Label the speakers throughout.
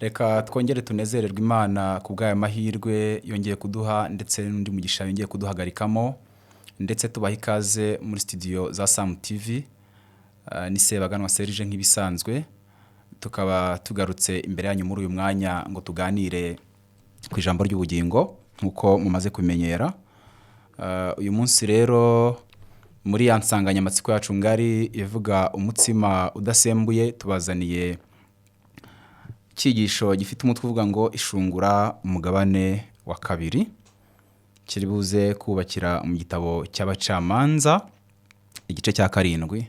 Speaker 1: Reka twongere tunezererwe Imana ku bw'aya mahirwe yongeye kuduha ndetse n'undi mugisha yongeye kuduhagarikamo ndetse tubaha ikaze muri studio za Sam TV. Ni Sebaganwa Serge nk'ibisanzwe, tukaba tugarutse imbere yanyu muri uyu mwanya ngo tuganire ku ijambo ry'ubugingo nkuko mumaze kumenyera. Uyu munsi rero muri ya nsanganyamatsiko yacu ngari ivuga umutsima udasembuye, tubazaniye icyigisho gifite umutwe uvuga ngo ishungura umugabane wa kabiri, kiri buze kubakira mu gitabo cy'abacamanza igice cya 7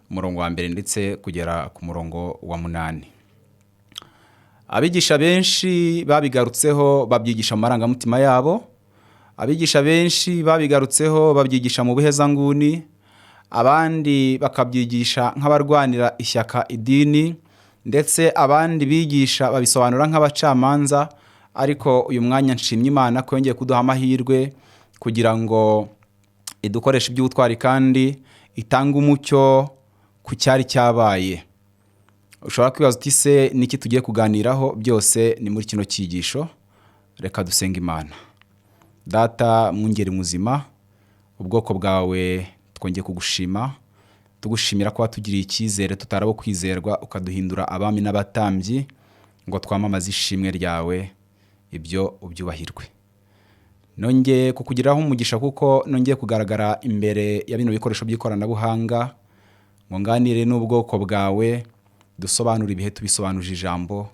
Speaker 1: umurongo wa 1 ndetse kugera ku murongo wa 8. Abigisha benshi babigarutseho babyigisha mu marangamutima yabo, abigisha benshi babigarutseho babyigisha mu buhezanguni, abandi bakabyigisha nk'abarwanira ishyaka idini, ndetse abandi bigisha babisobanura nk'abacamanza. Ariko uyu mwanya nshimye Imana ko yongeye kuduha amahirwe kugira ngo idukoreshe iby'ubutwari kandi itanga umucyo ku cyari cyabaye. Ushobora kwibaza uti se niki tugiye kuganiraho? Byose ni muri kino cyigisho. Reka dusenga Imana. Data mwungeri muzima, ubwoko bwawe twongeye kugushima, tugushimira ko watugiriye icyizere tutarabo kwizerwa, ukaduhindura abami n'abatambyi ngo twamamaze ishimwe ryawe, ibyo ubyubahirwe. Nongeye kukugiraho umugisha kuko nongeye kugaragara imbere ya bino bikoresho by'ikoranabuhanga ngo nganire n'ubwoko bwawe, dusobanura ibihe tubisobanuje ijambo.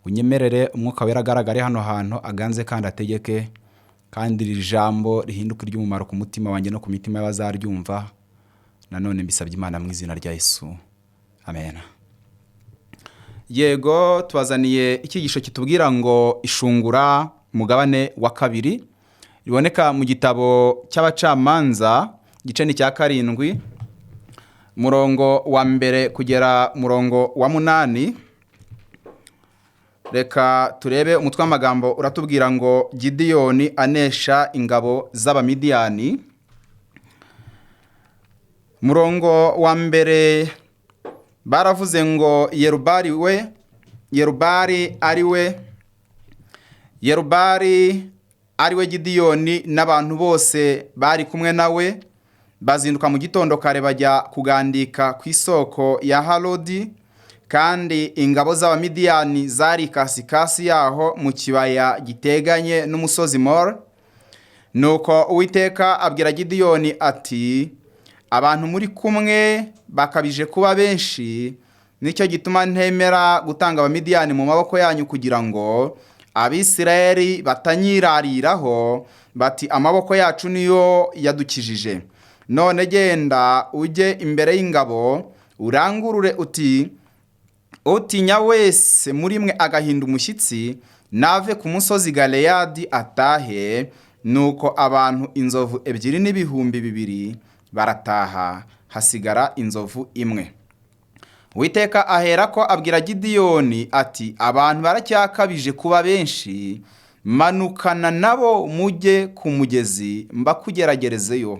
Speaker 1: Unyemerere umwuka wera agaragare hano hantu, aganze kandi ategeke, kandi iri jambo rihinduke iry'umumaro ku mutima wanjye no ku mitima y'abazaryumva. Nanone mbisabye Imana mu izina rya Yesu, amen. Yego, tubazaniye icyigisho kitubwira ngo ishungura umugabane wa kabiri, riboneka mu gitabo cy'abacamanza igice ni cya 7 umurongo wa 1 kugera umurongo wa 8. Reka turebe umutwe w'amagambo uratubwira ngo Gideyoni anesha ingabo z'Abamidiyani. Murongo wa 1 baravuze ngo Yerubari ariwe Gideyoni n'abantu bose bari kumwe nawe bazinduka mu gitondo kare bajya kugandika ku isoko ya Harodi, kandi ingabo z'Abamidiyani zari kasikasi yaho mu kibaya giteganye n'umusozi More. Nuko Uwiteka abwira Gideyoni ati, abantu muri kumwe bakabije kuba benshi, nicyo gituma ntemera gutanga Abamidiyani mu maboko yanyu, kugira ngo Abisirayeli batanyirariraho bati amaboko yacu niyo yadukijije. None genda ujye imbere y'ingabo urangurure uti, utinya wese muri mwe agahinda umushyitsi nave ku musozi Galeyadi atahe. Nuko abantu inzovu 2 n'ibihumbi 2 barataha, hasigara inzovu 1. Uwiteka aherako abwira Gideyoni ati, abantu baracyakabije kuba benshi, manukana nabo mujye ku mugezi mbakugeragerezeyo.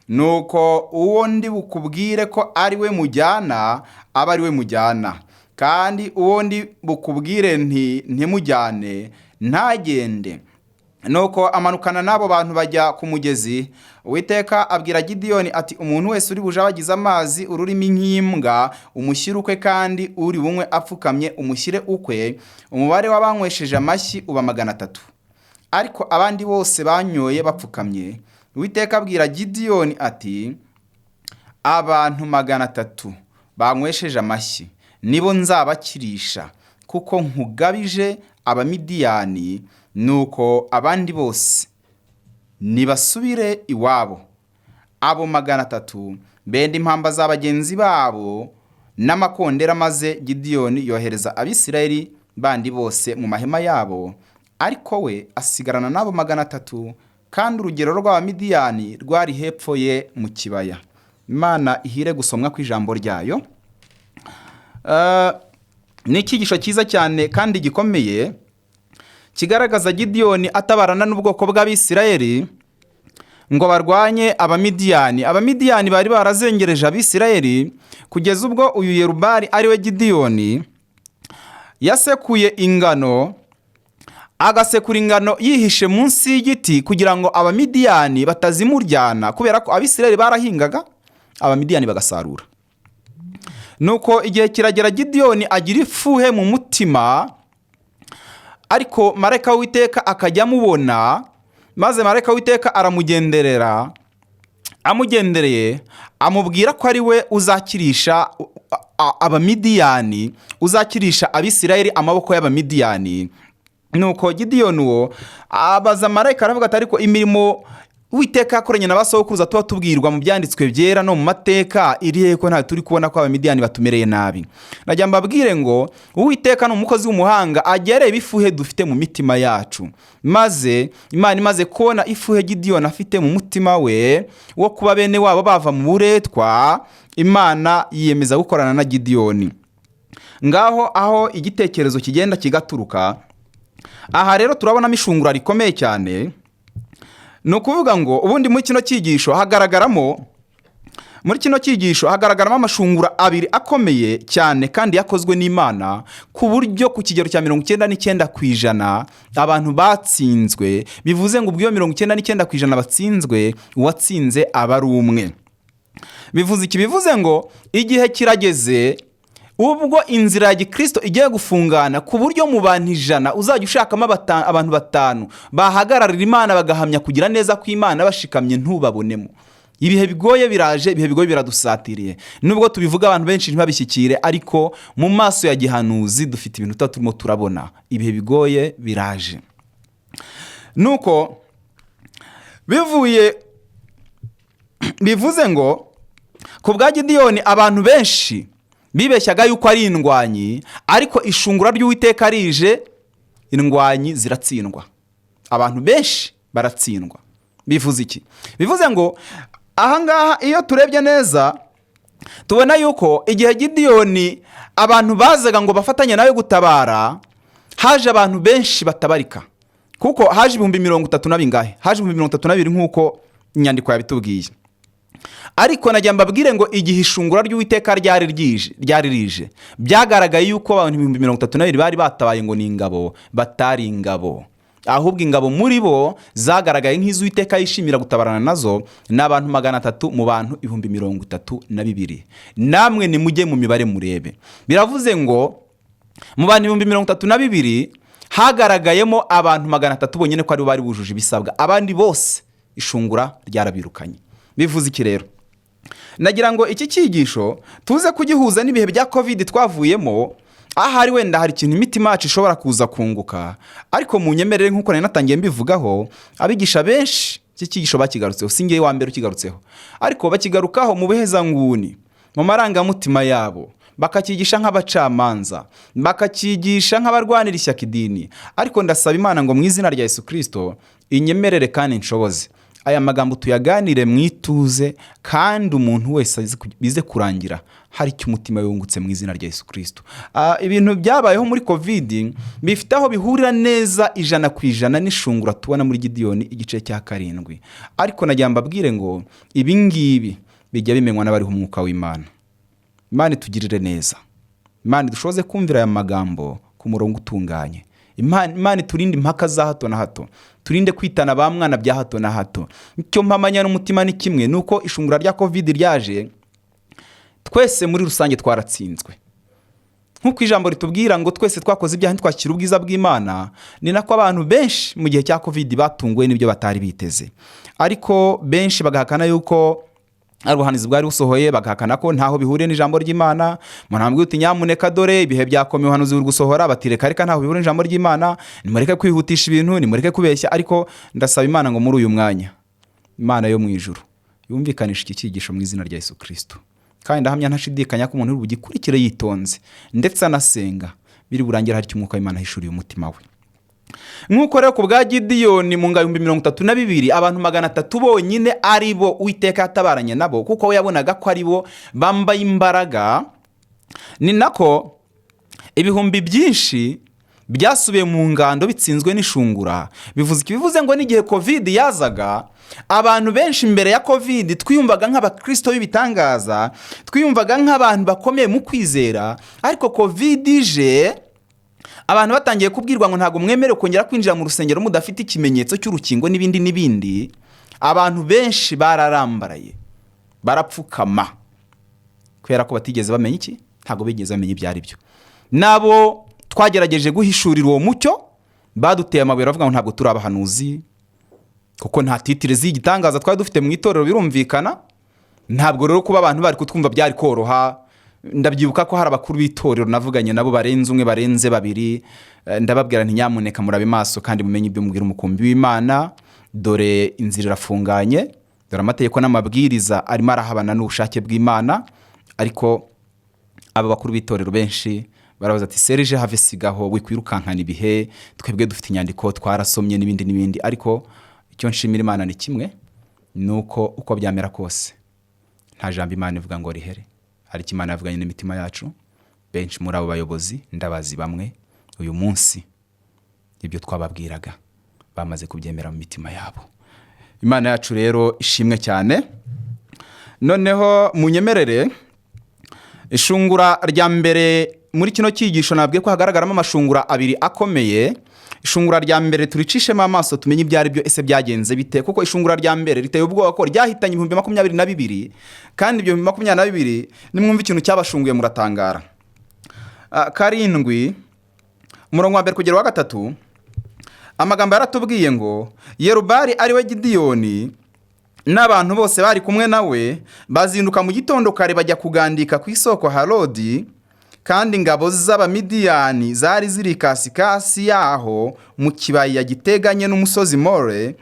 Speaker 1: Nuko uwo ndi bukubwire ko ari we mujyana aba ari we mujyana, kandi uwo ndi bukubwire ntimujyane ntagende. Nuko amanukana n'abo bantu bajya ku mugezi. Uwiteka abwira Gideyoni ati, umuntu wese uri buje abagize amazi ururimi nk'imbwa umushyire ukwe, kandi uri bumwe apfukamye umushyire ukwe. Umubare w'abanywesheje amashyi uba 300, ariko abandi bose banyoye bapfukamye. Uwiteka abwira Gideyoni ati, abantu 300 banywesheje amashyi nibo nzabakirisha, kuko nkugabije Abamidiyani. Nuko abandi bose nibasubire iwabo. Abo 300 benda impamba za bagenzi babo n'amakondera, maze Gideyoni yohereza Abisirayeli bandi bose mu mahema yabo, ariko we asigarana n'abo 300, kandi urugero rw'Abamidiyani rwari hepfo ye mu kibaya. Imana ihire gusomwa kw'ijambo ryayo. Ni icyigisho cyiza cyane kandi gikomeye kigaragaza Gideyoni atabarana n'ubwoko bw'Abisirayeli ngo barwanye Abamidiyani. Abamidiyani bari barazengereje Abisirayeli kugeza ubwo uyu Yerubari ariwe Gideyoni yasekuye ingano, agasekura ingano yihishe munsi y'igiti kugira ngo abamidiyani batazimuryana, kubera ko abisirayeli barahingaga, abamidiyani bagasarura. Nuko igihe kiragera, Gideyoni agira ifuhe mu mutima, ariko marayika w'Uwiteka akajya amubona, maze marayika w'Uwiteka aramugenderera, amugendereye amubwira ko ari we uzakirisha abamidiyani, uzakirisha abisirayeli amaboko y'abamidiyani. Nuko Gideyoni uwo abaza marayika aravuga ati ariko imirimo Uwiteka yakoranye na basokuruza tuba tubwirwa mu byanditswe byera no mu mateka irihe ko nta turi kubona ko abamidiyani batumereye nabi? Najya mbabwire ngo Uwiteka ni umukozi w'umuhanga, agereye ifuhe dufite mu mitima yacu. Maze Imana imaze kubona ifuhe Gideyoni afite mu mutima we wo kuba bene wabo bava mu buretwa, Imana yiyemeza gukorana na Gideyoni. Ngaho aho igitekerezo kigenda kigaturuka, aha rero turabonamo ishungura rikomeye cyane. Ni ukuvuga ngo ubundi muri kino cyigisho hagaragaramo amashungura abiri akomeye cyane kandi yakozwe n'Imana, ku buryo ku kigero cya 99% abantu batsinzwe. Bivuze ngo ubwo 99% batsinzwe, uwatsinze aba ari umwe. Bivuze iki? Bivuze ngo igihe kirageze ubwo inzira ya Gikristo igiye gufungana, ku buryo mu bantu 100 uzajya ushakamo abantu 5 bahagararira Imana bagahamya kugira neza ko Imana bashikamye ntubabonemo. Ibihe bigoye biraje, ibihe bigoye biradusatiriye. Nubwo tubivuga abantu benshi ntibabishyikire, ariko mu maso ya gihanuzi dufite ibintu tutarimo turabona. Ibihe bigoye biraje. Nuko bivuze ngo ku bwa Gideyoni abantu benshi bibeshyaga yuko ari indwanyi, ariko ishungura ry'Uwiteka rije, indwanyi ziratsindwa, abantu benshi baratsindwa. Bivuze iki? Bivuze ngo ahangaha iyo turebye neza tubona yuko igihe Gideyoni abantu bazaga ngo bafatanye nawe gutabara, haje abantu benshi batabarika, kuko haje 30,000 n'abingahe, haje 32,000 nk'uko inyandiko yabitubwiye. Ariko najya mbabwire ngo igihe ishungura ry'Uwiteka ryari rije, byagaragaye yuko abantu 32,000 bari batabaye ngo ni ingabo, batari ingabo, ahubwo ingabo muri bo zagaragaye nk'iz'Uwiteka yishimira gutabarana nazo, n'abantu 300 mu bantu 32,000. Namwe nimujye mu mibare murebe, biravuze ngo mu bantu 32,000 hagaragayemo abantu 300 bonyine ko ari bari bujuje ibisabwa, abandi bose ishungura ryarabirukanye. Bivuze iki rero? Nagira ngo iki cyigisho tuze kugihuza n'ibihe bya COVID twavuyemo, ahari wenda hari ikintu imitima yacu ishobora kuza kunguka, ariko mu nyemerere nk'uko nari natangiye mbivugaho, abigisha benshi iki cyigisho bakigarutseho, singiye wa mbere ukigarutseho, ariko bakigarukaho mu buhezanguni, mu marangamutima yabo, bakakigisha nk'abacamanza, bakakigisha nk'abarwanira ishyaka idini. Ariko ndasaba Imana ngo mu izina rya Yesu Kristo inyemerere kandi inshoboze aya magambo tuyaganire mwituze, kandi umuntu wese bize kurangira hari icyo umutima yungutse mu izina rya Yesu Kristo. Ibintu byabayeho muri COVID bifite aho bihurira neza 100% n'ishungura tubona muri Gideyoni igice cya 7. Ariko nagira mbabwire ngo ibi ngibi bijya bimenywa n'abariho umwuka w'Imana. Imana itugirire neza, Imana dushoze kumvira aya magambo ku murongo utunganye. Imana turinde impaka za hato na hato, turinde kwitana ba mwana bya hato na hato. Icyo mpamanya n'umutima ni kimwe, nuko ishungura rya COVID ryaje, twese muri rusange twaratsinzwe. Nkuko ijambo ritubwira ngo twese twakoze ibyaha ntitwakira ubwiza bw'Imana, ni nako abantu benshi mu gihe cya COVID batunguwe n'ibyo batari biteze. Ariko benshi bagahakana yuko ari ubuhanuzi bwari busohoye, bagahakana ko ntaho bihuriye n'ijambo ry'Imana. Munambwe uti nyamuneka dore ibihe byakomeye ubuhanuzi buri gusohora, batireka ntaho bihuriye n'ijambo ry'Imana, nimureke kwihutisha ibintu, nimureke kubeshya. Ariko ndasaba Imana ngo muri uyu mwanya, Imana yo mu ijuru yumvikanisha iki cyigisho mu izina rya Yesu Kristo, kandi ndahamya ntashidikanya ko umuntu uri bugikurikire yitonze ndetse anasenga, biri burangira hari cy'umwuka w'Imana hishuriye umutima we. Nk'uko rero ku bwa Gideyoni mu ngabo 32,000 abantu 300 bonyine ari bo Uwiteka yatabaranye nabo, kuko we yabonaga ko ari bo bambaye imbaraga, ni nako ibihumbi byinshi byasubiye mu ngando bitsinzwe n'ishungura. Bivuze ngo n'igihe COVID yazaga, abantu benshi mbere ya COVID twiyumvaga nk'abakristo b'ibitangaza, twiyumvaga nk'abantu bakomeye mu kwizera, ariko COVID ije abantu batangiye kubwirwa ngo ntabwo mwemerewe kongera kwinjira mu rusengero mudafite ikimenyetso cy'urukingo n'ibindi, abantu benshi bararambaraye barapfukama kubera ko batigeze bamenya iki, ntabwo bigeze bamenya ibyo ari byo. Nabo twagerageje guhishurira uwo mucyo baduteye amabuye baravuga ngo ntabwo turi abahanuzi kuko nta titire z'igitangaza twari dufite mu itorero, birumvikana. Ntabwo rero kuba abantu bari kutwumva byari koroha. Ndabyibuka ko hari abakuru b'itorero navuganye nabo barenze umwe barenze babiri, ndababwira nti nyamuneka murabe maso kandi mumenye ibyo mubwira umukumbi w'Imana, dore inzira irafunganye, dore amategeko n'amabwiriza arimo arahabana n'ubushake bw'Imana. Ariko aba bakuru b'itorero benshi barabaza ati Serge have sigaho wikwirukankana ibihe, twebwe dufite inyandiko twarasomye n'ibindi. Ariko icyo nshimira Imana ni kimwe, nuko uko byamera kose nta jambo Imana ivuga ngo rihere. Hari Imana yavuganye n'imitima yacu. Benshi muri abo bayobozi ndabazi bamwe uyu munsi ibyo twababwiraga bamaze kubyemera mu mitima yabo. Imana yacu rero ishimwe cyane. Noneho munyemerere ishungura rya mbere muri kino cyigisho nabwiye ko hagaragaramo amashungura abiri akomeye. Ishungura rya mbere turicishemo amaso tumenye ibyo ari byo, ese byagenze bite, kuko ishungura rya mbere riteye ubwoba ko ryahitanye 2022 kandi ibyo 2022 nimwumva ikintu cyabashunguye muratangara. 7 umurongo wa mbere kugera wa 3 amagambo yaratubwiye ngo Yerubali ari we Gideyoni n'abantu bose bari kumwe nawe bazinduka mu gitondo kare bajya kugandika ku isoko Harodi, kandi ingabo z'Abamidiyani zari ziri kasikasi yaho mu kibaya giteganye n'umusozi More.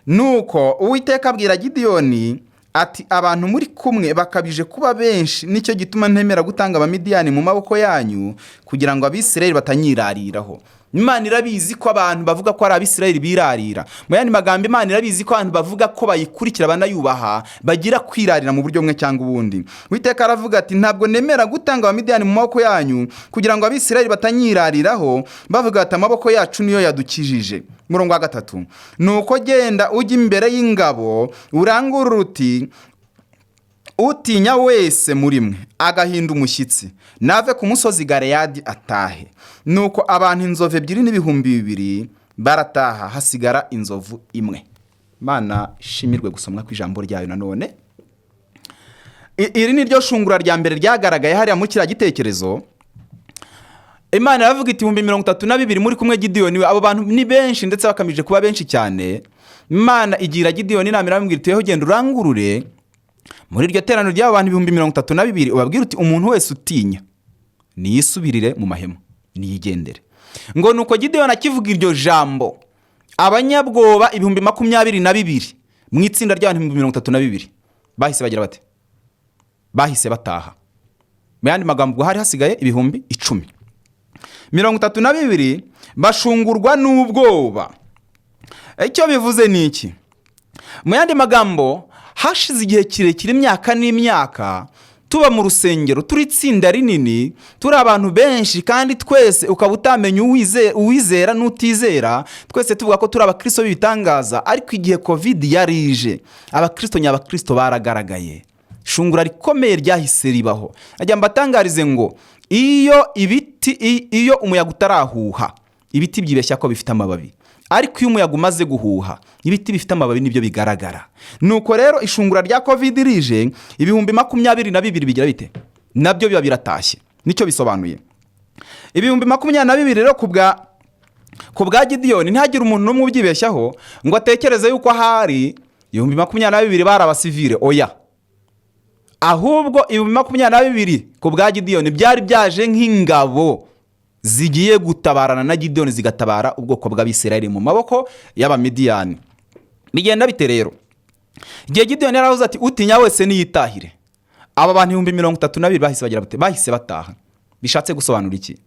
Speaker 1: Nuko Uwiteka abwira Gideyoni ati abantu muri kumwe bakabije kuba benshi, nicyo gituma ntemera gutanga Abamidiyani mu maboko yanyu kugira ngo Abisirayeli batanyirariraho. Imana irabizi ko abantu bavuga ko ari Abisirayeli birarira. Mu yandi magambo Imana irabizi ko abantu bavuga ko bayikurikira banayubaha bagira kwirarira mu buryo bumwe cyangwa ubundi. Uwiteka aravuga ati ntabwo nemera gutanga Abamidiyani mu maboko yanyu kugira ngo Abisirayeli batanyirariraho bavuga ati amaboko yacu niyo yadukijije. Murongo wa 3 nuko genda ujya imbere y'ingabo urangurura uti utinya wese muri mwe agahinda umushyitsi nave ku musozi Galeyadi atahe. Nuko abantu inzovu 2 n'ibihumbi 2 barataha, hasigara inzovu imwe. Imana ishimirwe gusomwa kw'ijambo ryayo. Nanone iri ni ryo shungura rya mbere ryagaragaye hariya muri kiriya gitekerezo. Imana yavuga iti 32 muri kumwe Gideyoni. Abo bantu ni benshi ndetse bakamije kuba benshi cyane. Imana igira Gideyoni inama iramubwira iti genda urangurure muri iryo teraniro ry'abo bantu 32 ubabwira uti umuntu wese utinya niyisubirire mu mahema niyigendere. Ngo nuko Gideyoni akivuga iryo jambo abanyabwoba 22,000 mu itsinda ry'abantu 32 bahise bagira bate, bahise bataha. Mu yandi magambo hari hasigaye 10,000. 32 bashungurwa n'ubwoba. Icyo bivuze ni iki? Mu yandi magambo hashize igihe kirekire imyaka n'imyaka tuba mu rusengero turi itsinda rinini, turi abantu benshi kandi twese ukaba utamenya uwizera n'utizera, twese tuvuga ko turi abakristo b'ibitangaza. Ariko igihe Covid yarije abakristo nyabakristo baragaragaye. Shungura rikomeye ryahise ribaho. Ajya mbatangarize ngo iyo umuyaga utarahuha ibiti byibeshya ko bifite amababi, ariko iyo umuyaga umaze guhuha ibiti bifite amababi nibyo bigaragara. Nuko rero ishungura rya Covid rije 2022 bigira bite, nabyo biba biratashye. Nicyo bisobanuye 2022 rero kubwa Gideyoni ntihagire umuntu n'umwe ubyibeshyaho ngo atekereze yuko hari 2022 bari abasivile. Oya, ahubwo 2022 kubwa Gideyoni byari byaje nk'ingabo zigiye gutabarana na Gideyoni zigatabara ubwoko bw'Abisirayeli mu maboko y'Abamidiyani. Bigenda bite rero? Igihe Gideyoni yaravuze ati utinya wese niyitahire, aba bantu 32 bahise bagira bate, bahise bataha. Bishatse gusobanura iki?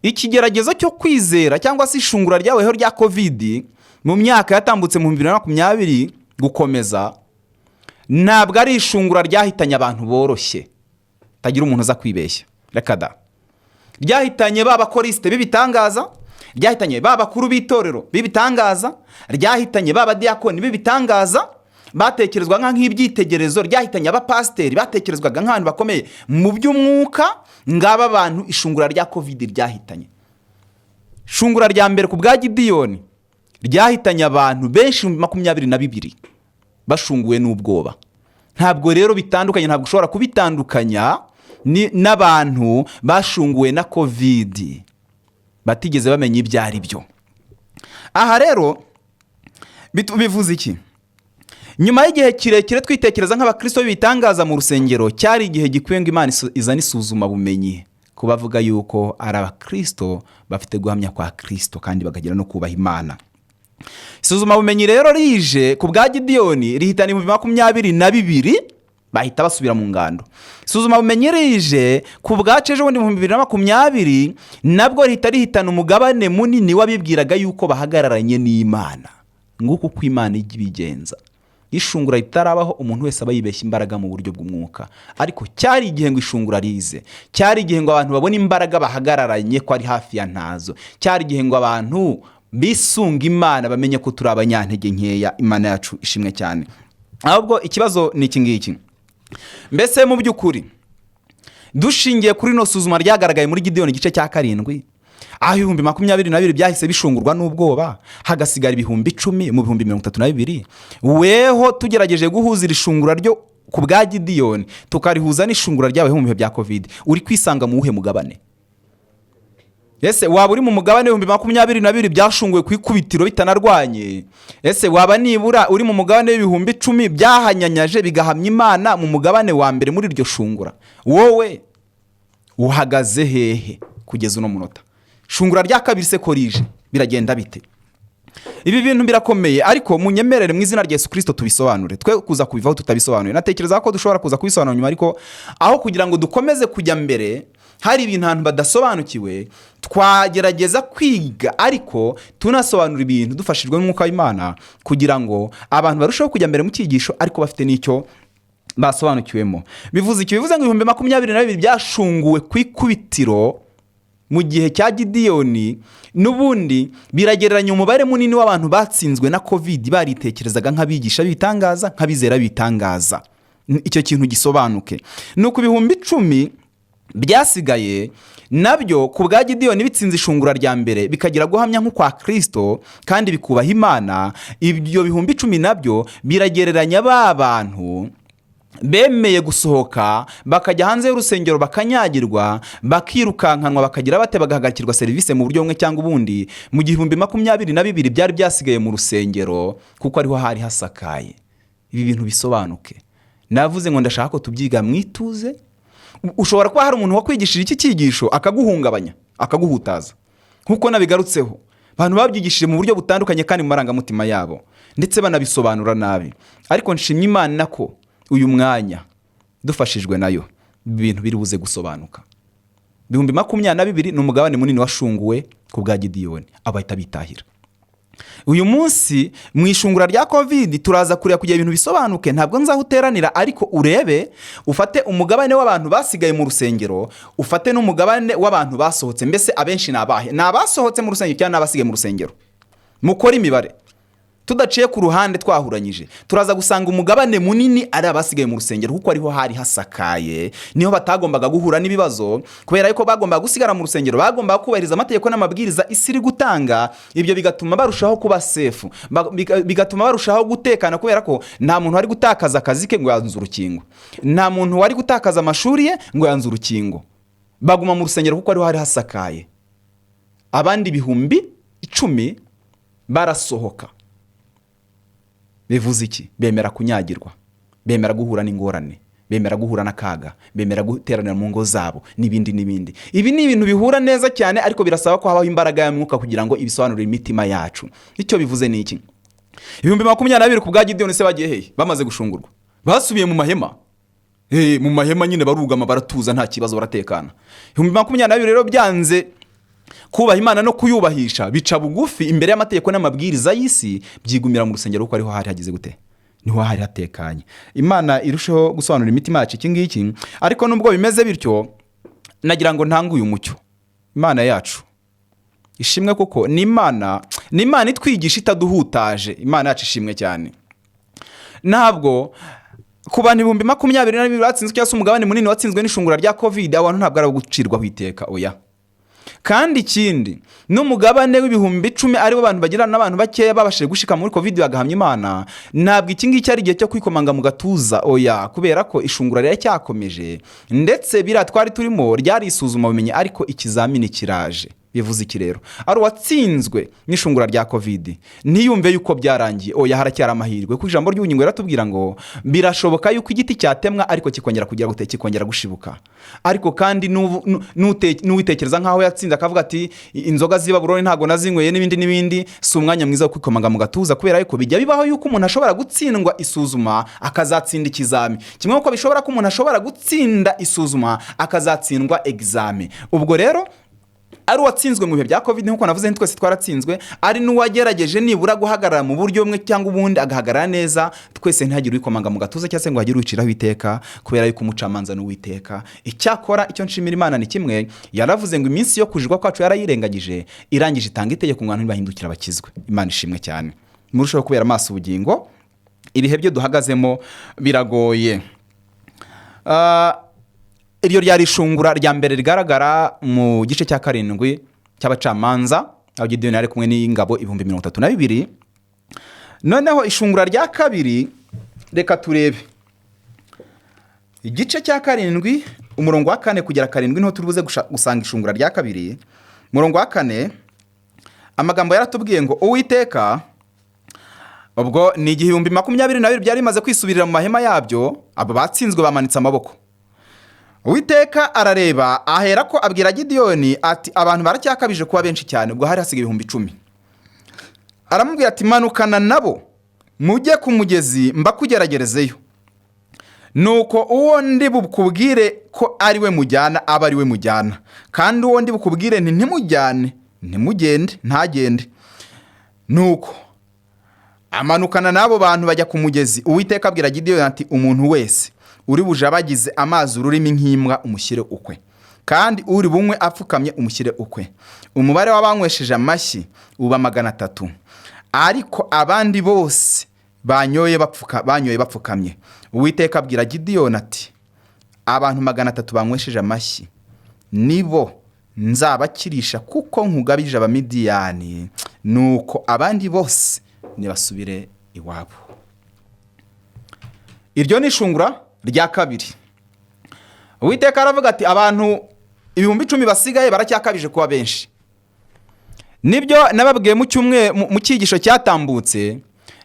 Speaker 1: Ikigeragezo cyo kwizera cyangwa se ishungura ryaweho rya Covid mu myaka yatambutse mu 2020 gukomeza, ntabwo ari ishungura ryahitanye abantu boroshye. Tagira umuntu uza kwibeshya. Reka da. Ryahitanye b'abakoriste b'ibitangaza, ryahitanye b'abakuru b'itorero b'ibitangaza, ryahitanye b'abadiakoni b'ibitangaza batekerezwa nk'ibyitegerezo, ryahitanye abapasteri batekerezwaga nk'abantu bakomeye mu by'umwuka. Ngaba abantu ishungura rya Covid ryahitanye. ishungura rya mbere ku bwa Gideyoni ryahitanye abantu benshi 22 bashunguwe n'ubwoba. Ntabwo rero bitandukanye, ntabwo ushobora kubitandukanya n'abantu bashunguwe na covid batigeze bamenya ibyo ari byo. Aha rero bivuze iki? Nyuma y'igihe kirekire twitekereza nk'abakristo bitangaza mu rusengero, cyari igihe gikwiye ngo Imana izana isuzuma bumenyi kubavuga yuko ari abakristo bafite guhamya kwa Kristo kandi bakagira no kubaha Imana. Isuzuma bumenyi rero rije ku bwa Gideyoni rihitana 22 bahita basubira mu ngando. Isuzuma bumenyi rije ku bwacu ejo bundi 2020 nabwo rihitana umugabane munini wabibwiraga yuko bahagararanye n'Imana. Nguko uko Imana ijya ibigenza. Ishungura ritarabaho umuntu wese aba yibeshya imbaraga mu buryo bw'umwuka, ariko cyari igihe ngo ishungura rize, cyari igihe ngo abantu babone imbaraga bahagararanye ko ari hafi ya ntazo, cyari igihe ngo abantu bisunga Imana bamenye ko turi abanyantege nkeya. Imana yacu ishimwe cyane. Ahubwo ikibazo ni iki ngiki: mbese mu by'ukuri dushingiye kuri no suzuma ryagaragaye muri Gideyoni igice cya 7, aho 22 byahise bishungurwa n'ubwoba, hagasigara 10,000 mu 32, weho tugerageje guhuza irishungura ryo ku bwa Gideyoni tukarihuza n'ishungura ryabaye mu bihe bya covid, uri kwisanga mu uhe mugabane? Ese waba uri mu mugabane 22 byashunguwe ku ikubitiro bitanarwanye? Ese waba nibura uri mu mugabane 10,000 byahanyanyaje bigahamya Imana mu mugabane wa mbere muri iryo shungura? Wowe uhagaze hehe kugeza uno munota? Shungura rya kabiri se ko rije biragenda bite? Ibi bintu birakomeye, ariko munyemerere mu izina rya Yesu Kristo tubisobanure, twe kuza kubivaho tutabisobanuye. Natekereza ko dushobora kuza kubisobanura nyuma, ariko aho kugira ngo dukomeze kujya mbere hari ibintu abantu badasobanukiwe, twagerageza kwiga ariko tunasobanura ibintu dufashijwe n'Umwuka w'Imana kugira ngo abantu barusheho kujya mbere mu cyigisho ariko bafite n'icyo basobanukiwemo. Bivuze iki? Bivuze ngo 22 byashunguwe ku ikubitiro mu gihe cya Gideyoni, n'ubundi biragereranya umubare munini w'abantu batsinzwe na covid baritekerezaga nk'abigisha bitangaza, nk'abizera bitangaza. Icyo kintu gisobanuke. Nuko 10,000 byasigaye nabyo ku bwa Gideyoni bitsinze ishungura rya mbere bikagira guhamya nko kwa Kristo kandi bikubaha Imana. Ibyo 10,000 nabyo biragereranya abantu bemeye gusohoka bakajya hanze y'urusengero bakanyagirwa, bakirukankanwa, bakagira bate bagahagarikirwa serivisi mu buryo bumwe cyangwa ubundi, mu gihe 22 byari byasigaye mu rusengero kuko ariho hari hasakaye. Ibi bintu bisobanuke. Navuze ngo ndashaka ko tubyiga mwituze. Ushobora kuba hari umuntu wakwigishije iki cyigisho akaguhungabanya, akaguhutaza, nkuko nabigarutseho. Abantu babyigishije mu buryo butandukanye kandi mu marangamutima yabo, ndetse banabisobanura nabi. Ariko nshimye Imana ko uyu mwanya dufashijwe nayo ibintu biri buze gusobanuka. 22 ni umugabane munini washunguwe ku bwa Gideyoni, abahita bitahira. Uyu munsi mu ishungura rya covid turaza kureba kugira ibintu bisobanuke. Ntabwo nzahuteranira, ariko urebe, ufate umugabane w'abantu basigaye mu rusengero, ufate n'umugabane w'abantu basohotse. Mbese abenshi nabahe? Nabasohotse mu rusengero cyangwa nabasigaye mu rusengero? Mukora imibare. Tudaciye ku ruhande twahuranyije, turaza gusanga umugabane munini ari abasigaye mu rusengero kuko ariho hari hasakaye, niho batagombaga guhura n'ibibazo, kubera yuko bagombaga gusigara mu rusengero, bagombaga kubahiriza amategeko n'amabwiriza isi iri gutanga. Ibyo bigatuma barushaho kuba safe, bigatuma barushaho gutekana, kubera ko nta muntu wari gutakaza akazi ke ngo yanze urukingo, nta muntu wari gutakaza amashuri ye ngo yanze urukingo. Baguma mu rusengero kuko ariho hari hasakaye. Abandi 10,000 barasohoka. Bivuze iki? Bemera kunyagirwa, bemera guhura n'ingorane, bemera guhura n'akaga, bemera guteranira mu ngo zabo n'ibindi n'ibindi. Ibi ni ibintu bihura neza cyane, ariko birasaba ko habaho imbaraga ya Mwuka kugira ngo ibisobanurire imitima yacu. Icyo bivuze ni iki? 22 ku bwa Gideyoni se bagiye hehe? Bamaze gushungurwa basubiye mu mahema. Mu mahema nyine barugama, baratuza, nta kibazo, baratekana. 22 rero byanze kubaha Imana no kuyubahisha, bica bugufi imbere y'amategeko n'amabwiriza y'isi, byigumira mu rusengero kuko ariho hari hagize gute? Niho hari hatekanye. Imana irusheho gusobanura imitima yacu iki ngiki. Ariko nubwo bimeze bityo, nagira ngo ntange uyu mucyo. Imana yacu ishimwe kuko ni Imana itwigisha itaduhutaje. Imana yacu ishimwe cyane. Ntabwo ku bantu 22 batsinzwe cyangwa se umugabane munini watsinzwe n'ishungura rya covid, abantu ntabwo ari gucirwaho iteka. Oya, kandi ikindi n'umugabane w'ibihumbi 10 aribo bantu bagirana n'abantu bakeya babashije gushika muri covid bagahamya Imana, ntabwo iki ngiki ari igihe cyo kwikomanga mu gatuza, oya, kubera ko ishungura rya cyakomeje, ndetse biratwari turimo ryari isuzuma bumenye, ariko ikizamini kiraje. Bivuze iki rero? Ari watsinzwe n'ishungura rya covid ntiyumve yuko byarangiye, oya, haracyari amahirwe, kuko ijambo ry'ubugingo riratubwira ngo birashoboka yuko igiti cyatemwa ariko kikongera kugira gute, kikongera gushibuka. Ariko kandi n'uwitekereza nkaho yatsinze akavuga ati inzoga ziba burone ntago nazinyweye n'ibindi, si umwanya mwiza wo kwikomanga mu gatuza, kubera yuko bijya bibaho yuko umuntu ashobora gutsindwa isuzuma akazatsinda ikizami, kimwe uko bishobora ko umuntu ashobora gutsinda isuzuma akazatsindwa examen. Ubwo rero ari watsinzwe mu bihe bya covid nkuko navuze, twese twaratsinzwe, ari n'uwagerageje nibura guhagarara mu buryo bumwe cyangwa ubundi agahagarara neza, twese ntihagire uwikomanga mu gatuza cyangwa se ngo hagire uwiciraho iteka, kubera yuko umucamanza n'uwiteka. Icyakora icyo nshimira Imana ni kimwe, yaravuze ngo iminsi yo kujijwa kwacu yarayirengagije, irangije itanga itegeko ngo abantu bahindukira bakizwe. Imana ishimwe cyane. Murushaho kubera amaso ubugingo, ibihe byo duhagazemo biragoye. Iryo ryari ishungura rya mbere rigaragara mu gice cya 7 cy'abacamanza, aho Gideyoni ari kumwe n'ingabo 32,000. Noneho ishungura rya kabiri, reka turebe igice cya 7 umurongo wa 4 kugera 7 niho turibuze gusanga ishungura rya kabiri. Umurongo wa 4 amagambo yaratubwiye ngo Uwiteka, ubwo ni 22,000 byari bimaze kwisubirira mu mahema yabyo, abo batsinzwe bamanitse amaboko. Uwiteka arareba ahera ko abwira Gideyoni ati abantu baracyakabije kuba benshi cyane, ubwo hari hasigaye 10,000. Aramubwira ati manukana nabo mujye ku mugezi mbakugeragerezeyo, nuko uwo ndi bukubwire ko ari we mujyana aba ari we mujyana, kandi uwo ndi bukubwire ntimujyane ntimugende ntagende. Nuko amanukana nabo bantu bajya ku mugezi. Uwiteka abwira Gideyoni ati umuntu wese uri bujabagize amazi ururimi nk'imbwa umushyire ukwe, kandi uri bumwe apfukamye umushyire ukwe. Umubare w'abanywesheje amashyi uba 300, ariko abandi bose banyoye bapfukamye. Uwiteka abwira Gideyoni ati abantu 300 banywesheje amashyi nibo nzabakirisha, kuko nkugabije Abamidiyani, nuko abandi bose nibasubire iwabo. Iryo ni ishungura rya kabiri. Uwiteka aravuga ati abantu 10,000 basigaye baracyakabije kuba benshi. Nibyo nababwiye mu cyigisho cyatambutse,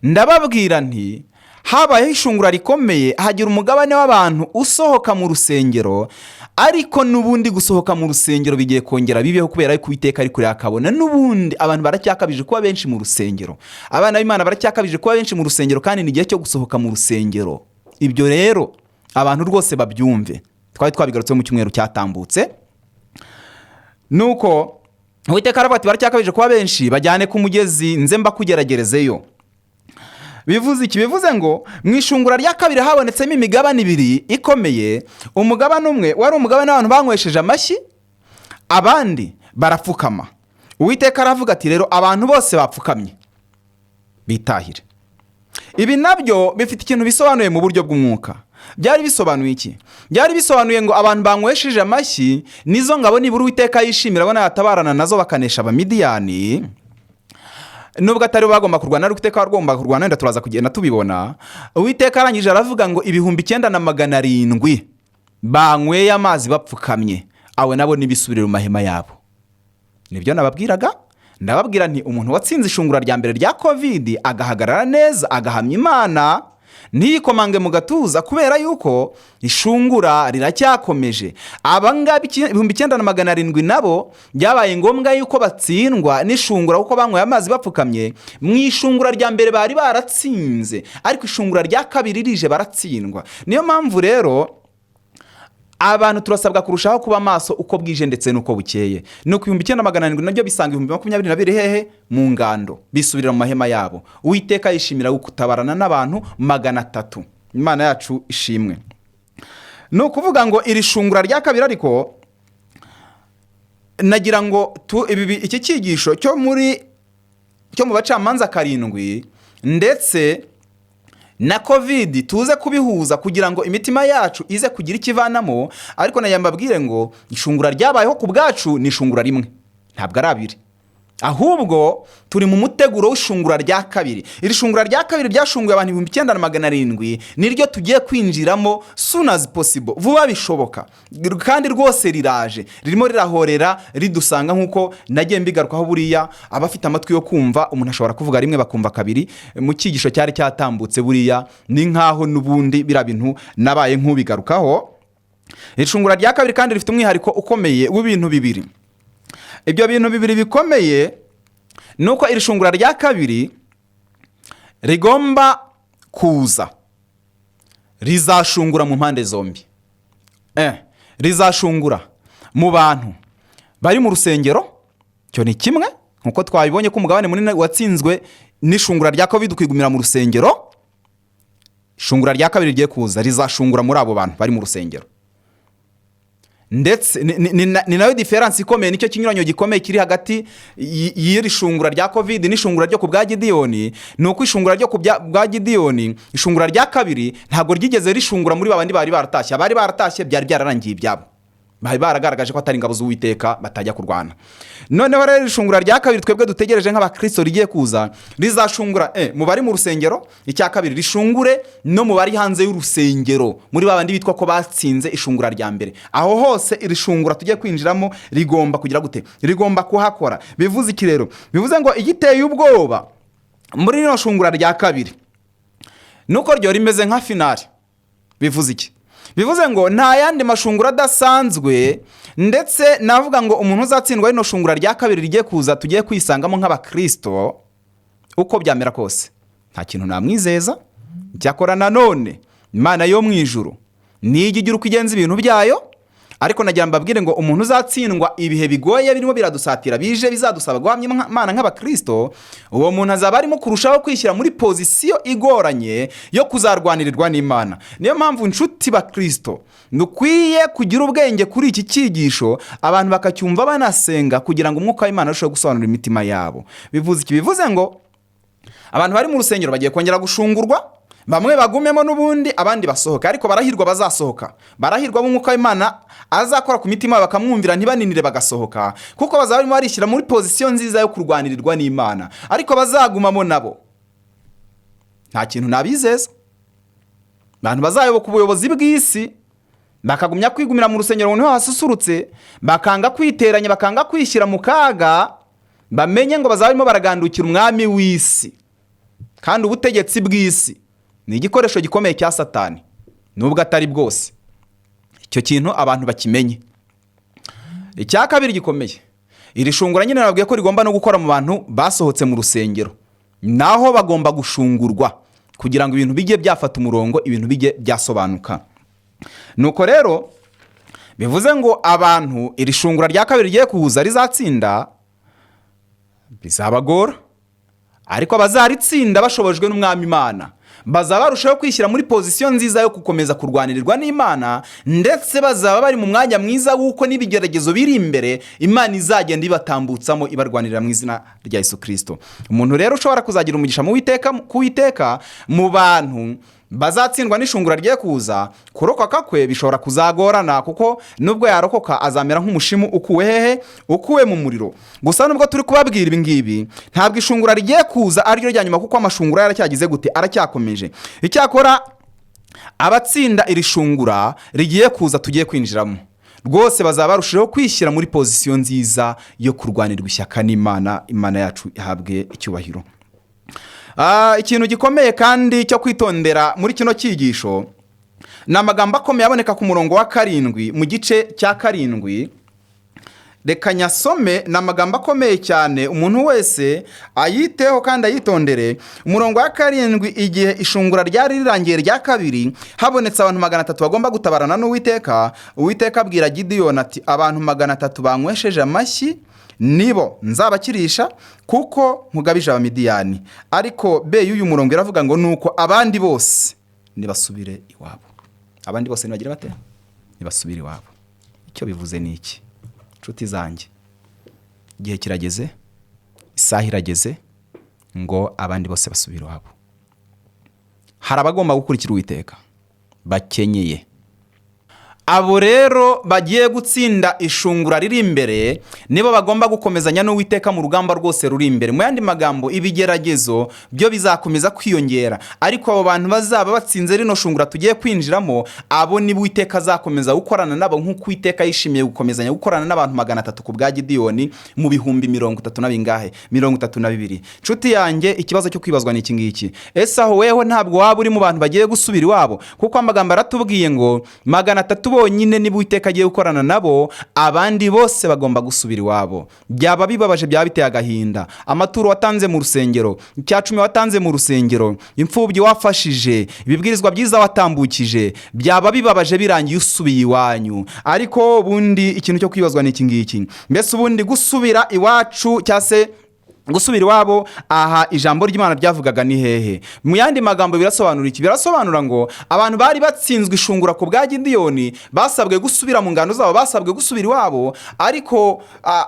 Speaker 1: ndababwira nti habaye ishungura rikomeye, hagira umugabane w'abantu usohoka mu rusengero, ariko nubundi gusohoka mu rusengero bigiye kongera bibeho, kubera yuko Uwiteka ari kure akabona nubundi abantu baracyakabije kuba benshi mu rusengero, abana b'Imana baracyakabije kuba benshi mu rusengero, kandi ni igihe cyo gusohoka mu rusengero. Ibyo rero abantu rwose babyumve, twari twabigarutse mu cyumweru cyatambutse. Nuko Uwiteka aravuga ati baracyakabije kuba benshi, bajyane ku mugezi nze mbakugeragerezeyo. Bivuze iki? Bivuze ngo mu ishungura rya kabiri habonetsemo imigabane 2 ikomeye. Umugabane umwe wari umugabane w'abantu banywesheje amashyi, abandi barapfukama. Uwiteka aravuga ati rero abantu bose bapfukamye bitahire. Ibi nabyo bifite ikintu bisobanuye mu buryo bw'umwuka. Byari bisobanuye iki? Byari bisobanuye ngo abantu banywesheje amashyi nizo ngabo nibura Uwiteka yishimira, abona yatabarana nazo bakanesha Abamidiyani. Nubwo atari bagomba kurwana, Uwiteka agomba kurwana, wenda turaza kugenda tubibona. Uwiteka arangije aravuga ngo 9,700 banyweye amazi bapfukamye, awe nabo nibisubirira mu mahema yabo. Nibyo nababwiraga, ndababwira nti umuntu watsinze ishungura rya mbere rya covid agahagarara neza, agahamya Imana, ntiyikomange mu gatuza, kubera yuko ishungura riracyakomeje. Abangaba 9,700 nabo byabaye ngombwa yuko batsindwa n'ishungura kuko banyweye amazi bapfukamye. Mu ishungura rya mbere bari baratsinze, ariko ishungura rya kabiri rije baratsindwa. Niyo mpamvu rero abantu turasabwa kurushaho kuba maso uko bwije ndetse nuko bukeye. Nuko 9,700 nabyo bisanga 22,000 hehe mu ngando, bisubirira mu mahema yabo. Uwiteka yishimira gutabarana n'abantu 300. Imana yacu ishimwe. No kuvuga ngo iri shungura rya kabiri, ariko nagira ngo iki cyigisho cyo mu bacamanza 7 ndetse na covid tuze kubihuza kugira ngo imitima yacu ize kugira ikivanamo. Ariko nayambabwire ngo ishungura ryabayeho ku bwacu ni ishungura rimwe, ntabwo ari abiri, ahubwo turi mu muteguro w'ishungura rya kabiri. Iri shungura rya kabiri ryashunguye abantu 9,700 niryo tugiye kwinjiramo soon as possible, vuba bishoboka, kandi rwose riraje, ririmo rirahorera ridusanga. Nkuko nagiye mbigarukaho, buriya abafite amatwi yo kumva, umuntu ashobora kuvuga rimwe bakumva kabiri. Mu cyigisho cyari cyatambutse buriya ni nkaho nubundi bira bintu nabaye nk'ubigarukaho. Iri shungura rya kabiri kandi rifite umwihariko ukomeye w'ibintu bibiri. Ibyo bintu bibiri bikomeye nuko iri shungura rya kabiri rigomba kuza rizashungura mu mpande zombi. Rizashungura mu bantu bari mu rusengero, cyo ni kimwe, nkuko twabibonye ko umugabane munini watsinzwe n'ishungura rya covid kwigumira mu rusengero. Ishungura rya kabiri rigiye kuza rizashungura muri abo bantu bari mu rusengero. Ndetse ni nayo diferansi ikomeye, nicyo kinyuranyo gikomeye kiri hagati y'iri shungura rya covid n'ishungura ryo ku bwa Gideyoni. Nuko ishungura ryo ku bwa Gideyoni, ishungura rya kabiri ntabwo ryigeze rishungura muri babandi bari baratashye. Abari baratashye byari byararangiye ibyabo, bari baragaragaje ko atari ingabo z'Uwiteka batajya kurwana. Noneho rero ishungura rya kabiri twebwe dutegereje nk'abakristo rigiye kuza rizashungura mu bari mu rusengero. Icya kabiri rishungure no mu bari hanze y'urusengero, muri babandi bitwa ko batsinze ishungura rya mbere. Aho hose iri shungura tugiye kwinjiramo rigomba kugira gute? Rigomba kuhakora. Bivuze iki rero? Bivuze ngo igiteye ubwoba muri rino shungura rya kabiri nuko ryo rimeze nka finale. Bivuze iki? Bivuze ngo nta yandi mashungura adasanzwe, ndetse navuga ngo umuntu uzatsindwa rino shungura rya kabiri rigiye kuza tugiye kwisangamo nk'abakristo, uko byamera kose nta kintu namwizeza. Cyakora nanone Imana yo mu ijuru nijya igira uko igenza ibintu byayo. Ariko nagira mbabwire ngo umuntu uzatsindwa ibihe bigoye birimo biradusatira, bije bizadusaba guhamya Imana nk'abakristo, uwo muntu azaba arimo kurushaho kwishyira muri pozisiyo igoranye yo kuzarwanirirwa n'Imana. Niyo mpamvu inshuti bakristo nukwiye kugira ubwenge kuri iki cyigisho, abantu bakacyumva banasenga kugira ngo umwuka w'Imana arusheho gusobanura imitima yabo. Bivuze iki? Bivuze ngo abantu bari mu rusengero bagiye kongera gushungurwa, bamwe bagumemo n'ubundi abandi basohoka. Ariko barahirwa bazasohoka, barahirwa b'umwuka w'Imana azakora ku mitima bakamwumvira ntibaninire bagasohoka, kuko bazaba barimo barishyira muri pozisiyo nziza yo kurwanirirwa n'Imana. Ariko bazagumamo nabo nta kintu nabizeza. Abantu bazayoboka ubuyobozi bw'isi bakagumya kwigumira mu rusengero niho hasusurutse, bakanga kwiteranya, bakanga kwishyira mu kaga, bamenye ngo bazaba barimo baragandukira umwami w'isi. Kandi ubutegetsi bw'isi ni igikoresho gikomeye cya Satani, nubwo atari bwose. Icyo kintu abantu bakimenye. Icya kabiri gikomeye, iri shungura nyine nababwiye ko rigomba no gukora mu bantu basohotse mu rusengero, naho bagomba gushungurwa kugira ngo ibintu bijye byafata umurongo, ibintu bijye byasobanuka. Nuko rero bivuze ngo abantu iri shungura rya kabiri rigiye kuza rizatsinda bizabagora, ariko bazaritsinda bashobojwe n'umwami Imana. Bazaba barushaho kwishyira muri pozisiyo nziza yo gukomeza kurwanirirwa n'Imana, ndetse bazaba bari mu mwanya mwiza w'uko n'ibigeragezo biri imbere Imana izagenda ibatambutsamo ibarwanirira mu izina rya Yesu Kristo. Umuntu rero ushobora kuzagira umugisha mu Uwiteka mu bantu bazatsindwa n'ishungura rye kuza, kurokoka kwe bishobora kuzagorana, kuko nubwo yarokoka azamera nk'umushimu ukuwe hehe? Ukuwe mu muriro. Gusa nubwo turi kubabwira ibi ngibi, ntabwo ishungura rye kuza ari ryo rya nyuma, kuko amashungura yaracyagize gute? Aracyakomeje. Icyakora abatsinda iri shungura rigiye kuza tugiye kwinjiramo, rwose bazaba barushaho kwishyira muri pozisiyo nziza yo kurwanirwa ishyaka n'Imana. Imana yacu ihabwe icyubahiro. Ikintu gikomeye kandi cyo kwitondera muri kino cyigisho ni amagambo akomeye aboneka ku murongo wa 7 mu gice cya 7. Reka nyasome, ni amagambo akomeye cyane, umuntu wese ayiteho kandi ayitondere. Umurongo wa 7, igihe ishungura ryari rirangiye rya kabiri, habonetse abantu 300 bagomba gutabarana n'Uwiteka. Uwiteka abwira Gideyoni ati, abantu 300 banywesheje amashyi nibo nzabakirisha, kuko nkugabije Abamidiyani. Ariko be y'uyu murongo iravuga ngo nuko abandi bose nibasubire iwabo. Abandi bose nibagira bate? Nibasubire iwabo. Icyo bivuze ni iki? Nshuti zanjye, igihe kirageze, isaha irageze ngo abandi bose basubire iwabo. hari abagomba gukurikira Uwiteka bakenyeye. Abo rero bagiye gutsinda ishungura riri imbere nibo bagomba gukomezanya n'Uwiteka mu rugamba rwose ruri imbere. Mu yandi magambo, ibigeragezo byo bizakomeza kwiyongera, ariko abo bantu bazaba batsinze rino shungura tugiye kwinjiramo, abo ni Uwiteka azakomeza gukorana nabo nk'uko Uwiteka yishimiye gukomezanya gukorana n'abantu 300 ku bwa Gideyoni mu bihumbi 30 na bingahe 32. Nshuti yanjye, ikibazo cyo kwibazwa ni iki ngiki: ese aho weho ntabwo waba uri mu bantu bagiye gusubira iwabo? Kuko amagambo aratubwiye ngo 300 bonyine niba Uwiteka agiye gukorana nabo, abandi bose bagomba gusubira iwabo. Byaba bibabaje, byaba biteye agahinda. Amaturo watanze mu rusengero, icyacumi watanze mu rusengero, imfubyi wafashije, ibibwirizwa byiza watambukije, byaba bibabaje birangiye usubiye iwanyu. Ariko ubundi ikintu cyo kwibazwa ni iki ngiki: mbese ubundi gusubira iwacu cyase gusubira iwabo, aha ijambo ry'Imana ryavugaga ni hehe? Mu yandi magambo birasobanura iki? Birasobanura ngo abantu bari batsinzwe ishungura ku bwa Gideyoni basabwe gusubira mu ngano zabo, basabwe gusubira iwabo, ariko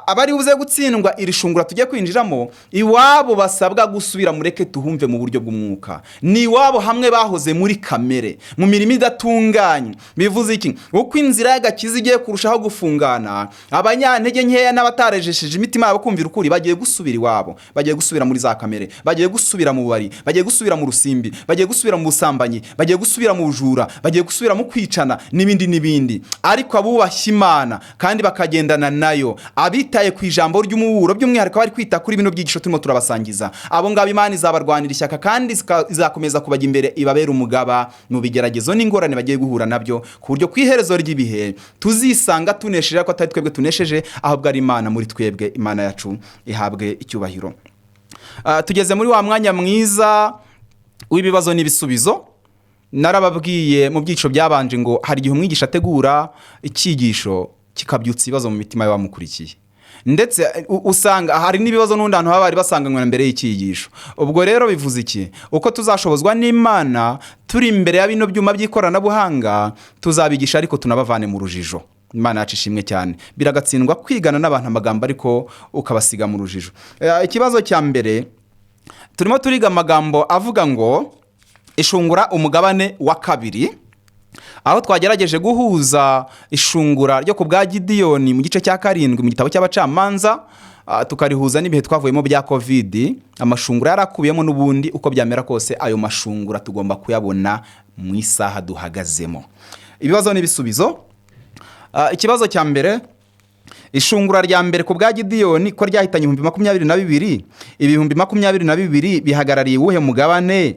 Speaker 1: abari buze gutsindwa iri shungura tugiye kwinjiramo, iwabo basabwa gusubira. Mureke tuhumve mu buryo bw'umwuka, ni iwabo hamwe bahoze muri kamere mu mirimo idatunganye. Bivuze iki? Uko inzira y'agakiza igiye kurushaho gufungana, abanyantege nkeya n'abatarejesheje imitima yabo kumvira ukuri bagiye gusubira iwabo, bagiye gusubira muri za kamere, bagiye gusubira mu bubari, bagiye gusubira mu rusimbi, bagiye gusubira mu busambanyi, bagiye gusubira mu bujura, bagiye gusubira mu kwicana n'ibindi. Ariko abubashye Imana kandi bakagendana nayo, abitaye ku ijambo ry'umuburo, by'umwihariko bari kwita kuri bino byigisho turimo turabasangiza, abo ngabo Imana izabarwanira ishyaka kandi izakomeza kubajya imbere, ibabera umugaba mu bigeragezo n'ingorane bagiye guhura nabyo, ku buryo ku iherezo ry'ibihe tuzisanga tunesheje, ko atari twebwe tunesheje, ahubwo ari Imana muri twebwe. Imana yacu ihabwe icyubahiro. Tugeze muri wa mwanya mwiza w'ibibazo n'ibisubizo. Narababwiye mu byiciro byabanje ngo hari igihe umwigisha ategura icyigisho kikabyutsa ibibazo mu mitima y'abamukurikiye, ndetse usanga hari n'ibibazo n'undi hantu baba bari basanganywe mbere y'icyigisho. Ubwo rero bivuze iki? Uko tuzashobozwa n'Imana turi imbere ya bino byuma by'ikoranabuhanga, tuzabigisha ariko tunabavane mu rujijo. Imana yacu ishimwe cyane. Biragatsindwa kwigana n'abantu amagambo ariko ukabasiga mu rujijo. Ikibazo cya mbere, turimo turiga amagambo avuga ngo ishungura umugabane wa kabiri, aho twagerageje guhuza ishungura ryo ku bwa Gideyoni mu gice cya 7 mu gitabo cy'abacamanza, tukarihuza n'ibihe twavuyemo bya COVID. Amashungura yarakubiyemo n'ubundi uko byamera kose, ayo mashungura tugomba kuyabona mu isaha duhagazemo. Ibibazo n'ibisubizo. Ikibazo cya mbere, ishungura rya mbere ku bwa Gideyoni ko ryahitanye 22,000, ibihumbi 22,000 bihagarariye uwuhe mugabane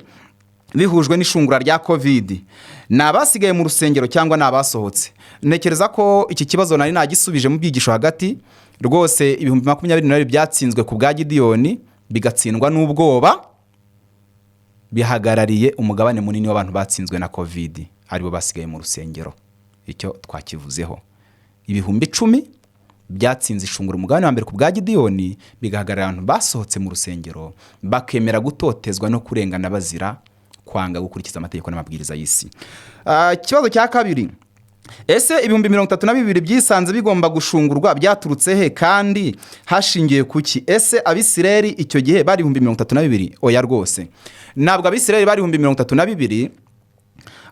Speaker 1: bihujwe n'ishungura rya COVID? Ni abasigaye mu rusengero cyangwa ni abasohotse? Ntekereza ko iki kibazo nari nagisubije mu byigisho hagati. Rwose ibihumbi 22,000 byatsinzwe ku bwa Gideyoni bigatsindwa n'ubwoba, bihagarariye umugabane munini w'abantu batsinzwe na COVID, aribo basigaye mu rusengero. Icyo twakivuzeho. Ibihumbi 10 byatsinze ishungura umugabane wa mbere ku bwa Gideyoni, bigahagarara abantu basohotse mu rusengero bakemera gutotezwa no kurengana bazira kwanga gukurikiza amategeko n'amabwiriza y'isi. Ikibazo cya kabiri, ese ibihumbi 32 byisanze bigomba gushungurwa byaturutse he kandi hashingiye kuki? Ese Abisirayeli icyo gihe bari 32? Oya rwose, ntabwo Abisirayeli bari 32,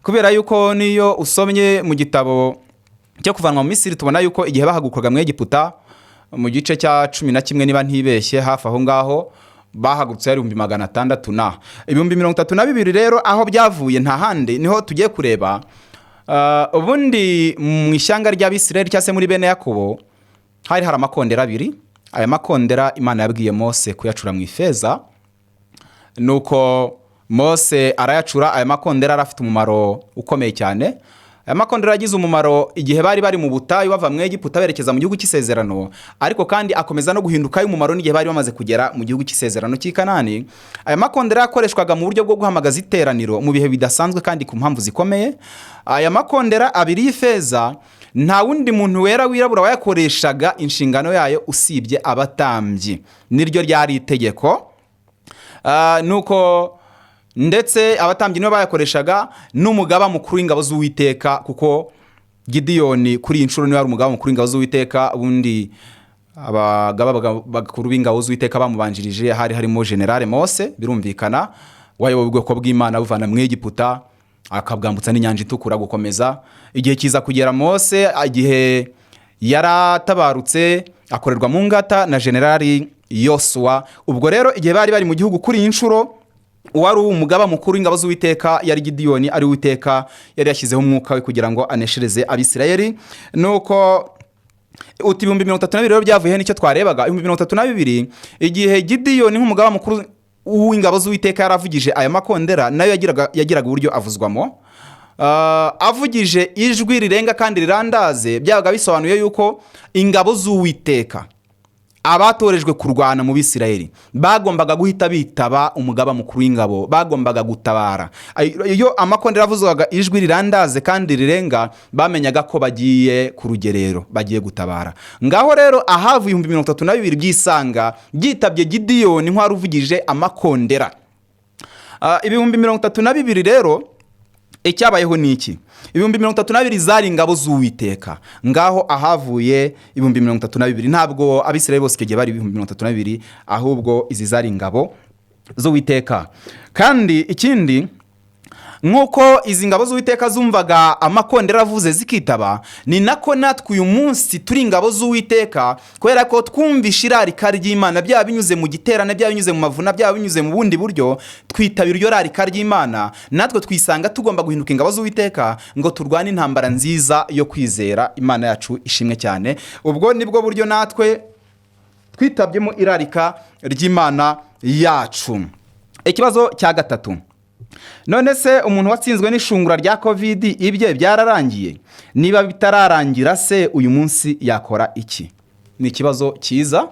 Speaker 1: kubera yuko niyo usomye mu gitabo cyo kuvanwa mu Misiri tubona yuko igihe bahagurukaga mu Egiputa mu gice cya 11 niba ntibeshye, hafi aho ngaho bahagurutse ari 600 na 32 rero aho byavuye nta handi niho tugiye kureba. Ubundi mu ishyanga ry'Abisirayeli cyase muri bene Yakobo hari amakondera 2. Aya makondera Imana yabwiye Mose kuyacura mu ifeza, nuko Mose arayacura. Aya makondera arafite umumaro ukomeye cyane. Aya makondera yagize umumaro igihe bari mu butayu bava mu Egiputa berekeza mu gihugu cy'isezerano, ariko kandi akomeza no guhinduka y'umumaro n'igihe bari bamaze kugera mu gihugu cy'isezerano cy'i Kanani. Aya makondera yakoreshwaga mu buryo bwo guhamagaza iteraniro mu bihe bidasanzwe kandi ku mpamvu zikomeye. Aya makondera 2 y'ifeza, nta wundi muntu wera wirabura wayakoreshaga inshingano yayo usibye abatambyi, niryo ryari itegeko. Nuko ndetse abatambyi nibo bayakoreshaga n'umugaba mukuru w'ingabo z'Uwiteka, kuko Gideyoni kuri inshuro niwe ari umugaba mukuru w'ingabo z'Uwiteka. Ubundi abagaba bakuru b'ingabo z'Uwiteka bamubanjirije harimo General Mose, birumvikana. wayoboye ubwoko bw'Imana buvana mu Egiputa akabwambutsa n'inyanja itukura gukomeza. Igihe kiza kugera Mose, igihe yaratabarutse akorerwa mu ngata na generali Yosua. Ubwo rero igihe bari mu gihugu kuri inshuro, uwari umugaba mukuru w'ingabo z'Uwiteka yari Gideyoni, ari Uwiteka yari yashyizeho umwuka we kugira ngo aneshereze Abisirayeli. Nuko uti 32,000 rero byavuye n'icyo twarebaga 32,000 igihe Gideyoni nk'umugaba mukuru w'ingabo z'Uwiteka yaravugije aya makondera, nayo yagiraga uburyo avuzwamo. Avugije ijwi rirenga kandi rirandaze, byabaga bisobanuye yuko ingabo z'Uwiteka abatorejwe kurwana mu Bisirayeli bagombaga guhita bitaba umugaba mukuru w'ingabo, bagombaga gutabara. Iyo amakondera avuzwaga ijwi rirandaze kandi rirenga, bamenyaga ko bagiye ku rugerero, bagiye gutabara. Ngaho rero ahavuye 32,000 byisanga byitabye Gideyoni nk'wari uvugije amakondera. 32,000 rero icyabayeho ni iki? 32,000 zari ingabo z'Uwiteka. Ngaho ahavuye 32,000, ntabwo Abisirayeli bose igihe bari 32,000, ahubwo izi zari ingabo z'Uwiteka. Kandi ikindi, nk'uko izi ngabo z'Uwiteka zumvaga amakondera avuze zikitaba, ni nako natwe uyu munsi turi ingabo z'Uwiteka, kubera ko twumvisha irarika ry'Imana, byaba binyuze mu giterane, byaba binyuze mu mavuna, byaba binyuze mu bundi buryo, twitabira iryo rarika ry'Imana. Natwe twisanga tugomba guhinduka ingabo z'Uwiteka ngo turwane intambara nziza yo kwizera. Imana yacu ishimwe cyane. Ubwo nibwo buryo natwe twitabyemo irarika ry'Imana yacu. Ikibazo cya gatatu: none se umuntu watsinzwe n'ishungura rya COVID ibye byararangiye? Niba bitararangira se uyu munsi yakora iki? Ni ikibazo cyiza.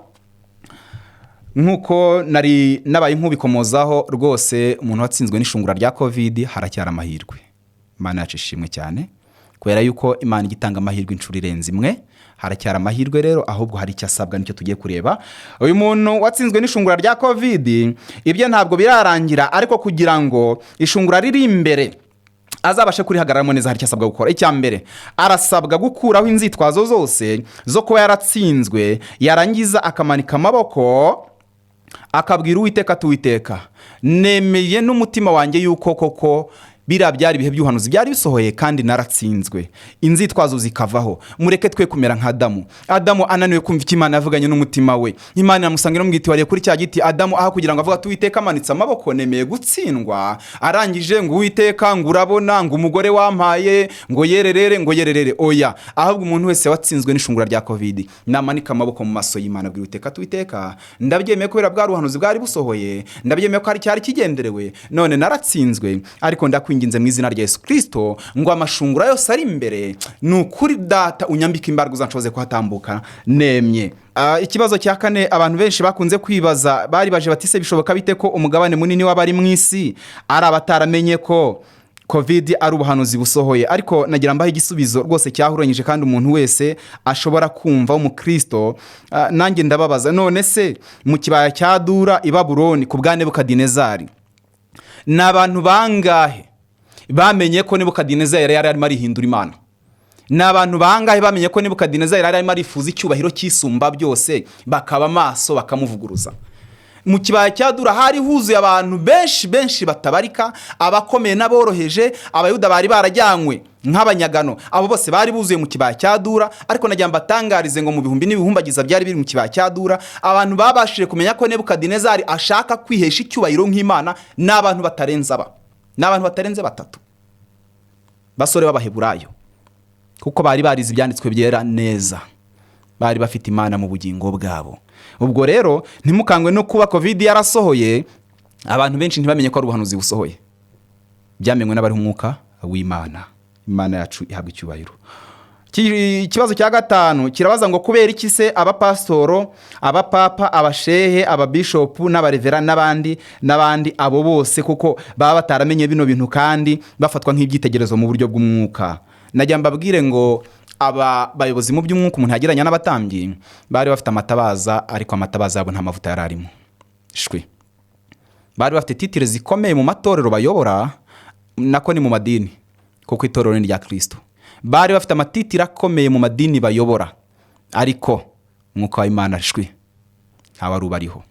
Speaker 1: Nkuko nari nabaye nk'ubikomozaho, rwose umuntu watsinzwe n'ishungura rya COVID haracyara amahirwe. Imana yacu ishimwe cyane, kubera yuko Imana igitanga amahirwe inshuro irenze imwe. Haracyara amahirwe rero, ahubwo hari icyo asabwa, nicyo tugiye kureba. Uyu muntu watsinzwe n'ishungura rya COVID ibye ntabwo birarangira, ariko kugira ngo ishungura riri imbere azabashe kurihagararamo neza, hari icyo asabwa gukora. Icya mbere, arasabwa gukuraho inzitwazo zose zo kuba yaratsinzwe, yarangiza akamanika amaboko akabwira Uwiteka ati: Uwiteka, nemeye n'umutima wanjye yuko koko biriya byari ibihe by'ubuhanuzi byari bisohoye kandi naratsinzwe, inzitwazo zikavaho. Mureke twe kumera nka Adamu ananiwe kumva icyo Imana yavuganye n'umutima we. Imana yamusangira mu giti, wariye kuri cya giti. Adamu aha kugira ngo avuga ati: Uwiteka, amanitse amaboko, nemeye gutsindwa. Arangije ngo: Uwiteka, ngo urabona, ngo umugore wampaye, ngo yererere. Oya, ahubwo umuntu wese watsinzwe n'ishungura rya COVID namanika amaboko mu maso y'Imana, abwira Uwiteka ati: Uwiteka, ndabyemeye kubera bwa ruhanuzi bwari busohoye, ndabyemeye ko hari cyari kigenderewe, none naratsinzwe, ariko ndakwinginze mu izina rya Yesu Kristo ngo amashungura yose ari imbere, nukuri Data unyambike imbaraga uzanshoboze kuhatambuka nemye. Ikibazo cya kane abantu benshi bakunze kwibaza, bari baje bati: se bishoboka bite ko umugabane munini w'abari mu isi ari abataramenye ko COVID ari ubuhanuzi busohoye? Ariko nagira mbaho igisubizo rwose cyahuranyije kandi umuntu wese ashobora kumva w'umukristo. Nanjye ndababaza, none se mu kibaya cya Dura i Babuloni ku bwa Nebukadinezari, n'abantu bangahe bamenye ko Nebukadinezari yari arimo arihindura Imana? N'abantu bangahe bamenye ko Nebukadinezari yari arimo arifuza icyubahiro cy'isumba byose, bakaba maso bakamuvuguruza? Mu kibaya cya Dura hari huzuye abantu benshi batabarika, abakomeye n'aboroheje. Abayuda bari barajyanywe nk'abanyagano, abo bose bari buzuye mu kibaya cya Dura. Ariko nagira mbatangarize ngo mu bihumbi n'ibihumbagiza byari biri mu kibaya cya Dura, abantu babashije kumenya ko Nebukadinezari ashaka kwihesha icyubahiro nk'Imana n'abantu batarenze batatu, basore b'Abaheburayo, kuko bari barize ibyanditswe byera neza, bari bafite Imana mu bugingo bwabo. Ubwo rero ntimukangwe no kuba COVID yarasohoye, abantu benshi ntibamenye ko ari ubuhanuzi busohoye. Byamenywe n'abari umwuka w'Imana. Imana yacu ihabwa icyubahiro. Ikibazo cya gatanu kirabaza ngo kubera iki se abapasitoro, abapapa, abashehe, ababishopu n'abarevera n'abandi abo bose kuko baba bataramenye bino bintu kandi bafatwa nk'ibyitegerezo mu buryo bw'umwuka? Najya mbabwire ngo aba bayobozi mu by'umwuka umuntu yagiranye n'abatambyi bari bafite amatabaza, ariko amatabaza yabo nta mavuta yararimo. Bari bafite titire zikomeye mu matorero bayobora, nako ni mu madini, kuko itorero ni rya Kristo. Bari bafite amatitire akomeye mu madini bayobora, ariko umwuka w'Imana ntawe ari ubariho.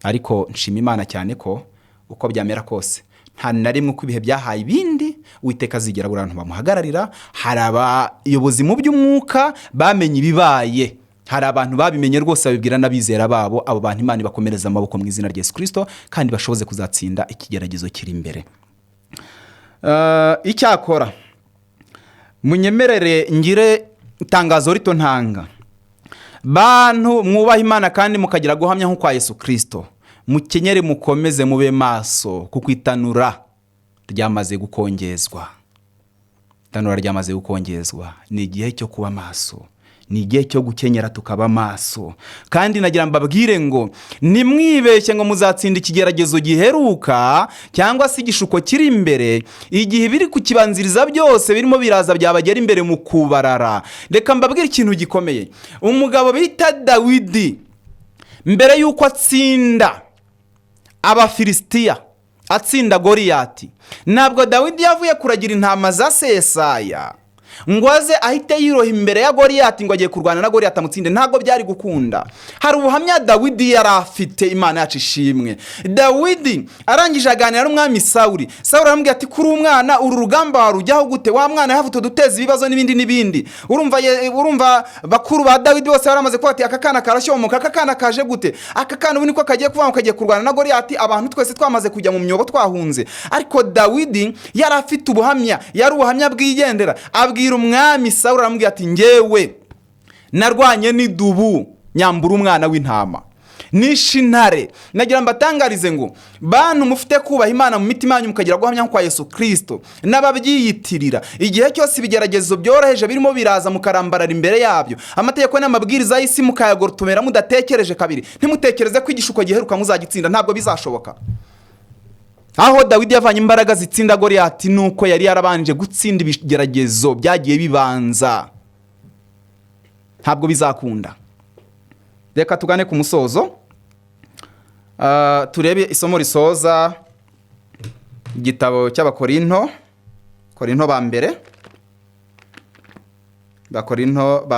Speaker 1: Ariko nshima Imana cyane ko uko byamera kose nta na rimwe uko ibihe byahaye ibindi Uwiteka azigera abura abantu bamuhagararira. Hari abayobozi mu by'umwuka bamenye ibibaye, hari abantu babimenye rwose babibwira n'abizera babo. Abo bantu Imana ibakomereza amaboko mu izina rya Yesu Kristo kandi bashoboze kuzatsinda ikigeragezo kiri imbere. Icyakora munyemerere ngire itangazo rito ntanga. Bantu mwubaha Imana kandi mukagira guhamya nko kwa Yesu Kristo, mukenyere mukomeze mube maso kuko itanura ryamaze gukongezwa. Itanura ryamaze gukongezwa. Ni igihe cyo kuba maso, ni igihe cyo gukenyera tukaba maso. Kandi nagira mbabwire ngo nimwibeshye ngo muzatsinda ikigeragezo giheruka cyangwa se igishuko kiri imbere, igihe biri kukibanziriza byose birimo biraza byabagera imbere mu kubarara. Reka mbabwire ikintu gikomeye. Umugabo bita Dawidi mbere yuko atsinda Abafilisitiya, atsinda Goliyati, ntabwo Dawidi yavuye kuragira intama za Yesaya ngo aze ahite yiroha imbere ya Goliyati ngo agiye kurwana na Goliyati amutsinde. Ntabwo byari gukunda. Hari ubuhamya Dawidi yari afite, Imana yacu ishimwe. Dawidi arangije aganira n'umwami Sawuli. Sawuli aramubwira ati kuri umwana uru rugamba warujyaho gute? Wa mwana yavuze duteze ibibazo n'ibindi. Urumva bakuru ba Dawidi bose baramaze kuvuga ati aka kana karashyomoka, aka kana kaje gute? Aka kana ubu niko kagiye kuva kagiye kurwana na Goliyati, abantu twese twamaze kujya mu myobo twahunze. Ariko Dawidi yari afite ubuhamya, yari ubuhamya bwigendera. Abwira umwami Sawuli aramubwira ati ngewe narwanye n'idubu nyambura umwana w'intama nishe intare. Nagira mbatangarize ngo bantu mufite kubaha Imana mu mitima yanyu mukagira guhamya kwa Yesu Kristo n'ababyiyitirira, igihe cyose ibigeragezo byoroheje birimo biraza mukarambarara imbere yabyo, amategeko n'amabwiriza y'isi mukayagortomera mudatekereje kabiri, ntimutekereze ko igishuko giheruka muzagitsinda. Ntabwo bizashoboka. Aho Dawidi yavanye imbaraga zitsinda Goliyati nuko yari yarabanje gutsinda ibigeragezo byagiye bibanza. Ntabwo bizakunda. Reka tugane ku musozo. Turebe isomo risoza igitabo cy'Abakorinto, Korinto ba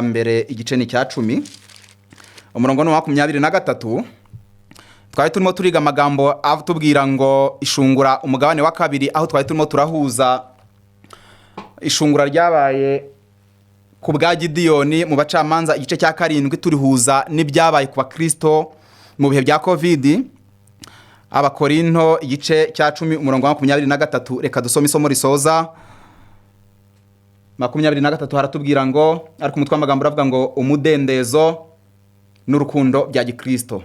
Speaker 1: mbere igice ni cya 10 umurongo wa 23. Twari turimo turiga amagambo atubwira ngo ishungura umugabane wa kabiri, aho twari turimo turahuza ishungura ryabaye ku bwa Gideyoni mu bacamanza igice cya 7, turihuza n'ibyabaye ku bakristo mu bihe bya Covid. Abakorinto igice cya 10 umurongo wa 23. Reka dusome isomo risoza 23. Haratubwira ngo ariko umutwe w'amagambo uravuga ngo umudendezo n'urukundo bya Gikristo.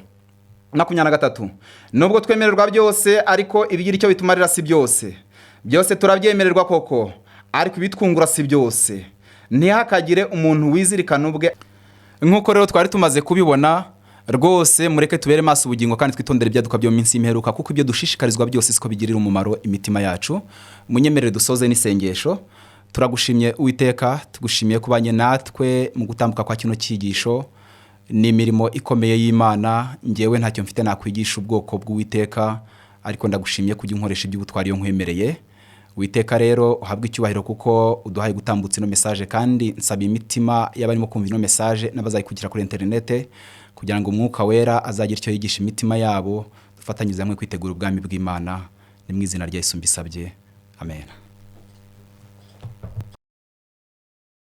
Speaker 1: 23. Nubwo twemererwa byose ariko ibigira icyo bitumarira si byose. Byose turabyemererwa koko ariko ibitwungura si byose. Ntihakagire umuntu wizirikana ubwe. Nkuko rero twari tumaze kubibona rwose, mureke tubere maso ubugingo kandi twitondere ibyaduka byo minsi imperuka, kuko ibyo dushishikarizwa byose siko bigirira umumaro imitima yacu. Munyemerere dusoze n'isengesho. Turagushimye Uwiteka, tugushimiye kubanye natwe mu gutambuka kwa kino cyigisho. Ni imirimo ikomeye y'Imana. Ngewe ntacyo mfite nakwigisha ubwoko bw'Uwiteka, ariko ndagushimiye kujya unkoresha iby'ubutwari yo nkwemereye. Uwiteka rero uhabwe icyubahiro kuko uduhaye gutambutsa ino message, kandi nsaba imitima y'abarimo kumva ino message n'abazayikukira kuri internet kugira ngo Umwuka Wera azagira icyo yigisha imitima yabo, dufatanyirize hamwe kwitegura ubwami bw'Imana. Ni mu izina rya Yesu mbisabye. Amen.